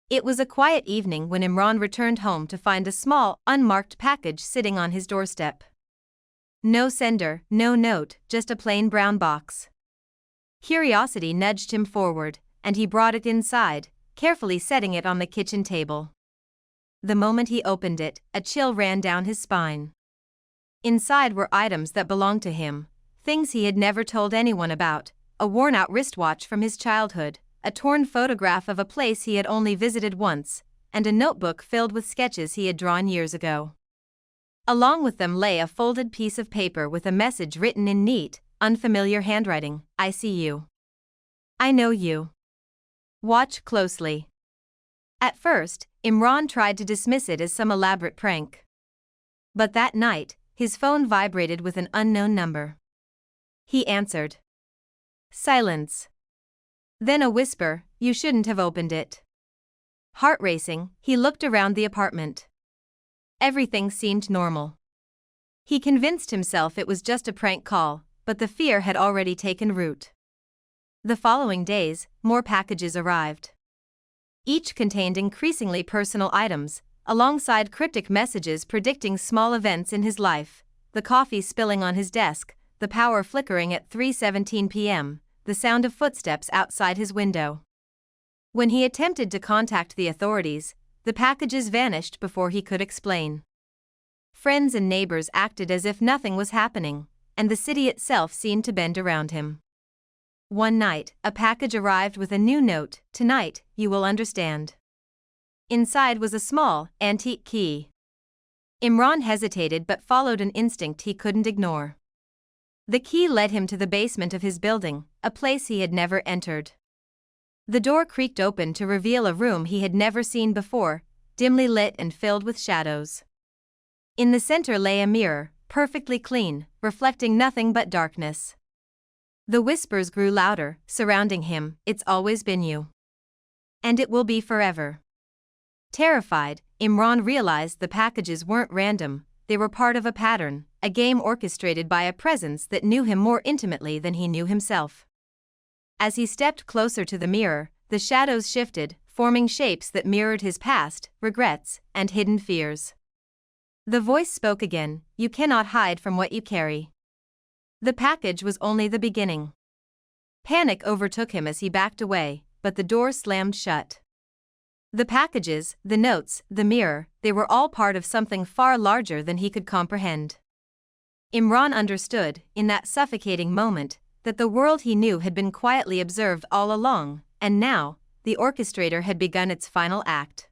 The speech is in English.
It was a quiet evening when Imran returned home to find a small, unmarked package sitting on his doorstep. No sender, no note, just a plain brown box. Curiosity nudged him forward, and he brought it inside, carefully setting it on the kitchen table. The moment he opened it, a chill ran down his spine. Inside were items that belonged to him, things he had never told anyone about: a worn-out wristwatch from his childhood, a torn photograph of a place he had only visited once, and a notebook filled with sketches he had drawn years ago. Along with them lay a folded piece of paper with a message written in neat, unfamiliar handwriting: "I see you. I know you. Watch closely." At first, Imran tried to dismiss it as some elaborate prank. But that night, his phone vibrated with an unknown number. He answered. Silence. Then a whisper: "You shouldn't have opened it." Heart racing, he looked around the apartment. Everything seemed normal. He convinced himself it was just a prank call, but the fear had already taken root. The following days, more packages arrived. Each contained increasingly personal items, alongside cryptic messages predicting small events in his life: the coffee spilling on his desk, the power flickering at 3:17 p.m., the sound of footsteps outside his window. When he attempted to contact the authorities, the packages vanished before he could explain. Friends and neighbors acted as if nothing was happening, and the city itself seemed to bend around him. One night, a package arrived with a new note: "Tonight, you will understand." Inside was a small, antique key. Imran hesitated but followed an instinct he couldn't ignore. The key led him to the basement of his building, a place he had never entered. The door creaked open to reveal a room he had never seen before, dimly lit and filled with shadows. In the center lay a mirror, perfectly clean, reflecting nothing but darkness. The whispers grew louder, surrounding him: "It's always been you. And it will be forever." Terrified, Imran realized the packages weren't random, they were part of a pattern, a game orchestrated by a presence that knew him more intimately than he knew himself. As he stepped closer to the mirror, the shadows shifted, forming shapes that mirrored his past, regrets, and hidden fears. The voice spoke again: "You cannot hide from what you carry." The package was only the beginning. Panic overtook him as he backed away, but the door slammed shut. The packages, the notes, the mirror, they were all part of something far larger than he could comprehend. Imran understood, in that suffocating moment, that the world he knew had been quietly observed all along, and now, the orchestrator had begun its final act.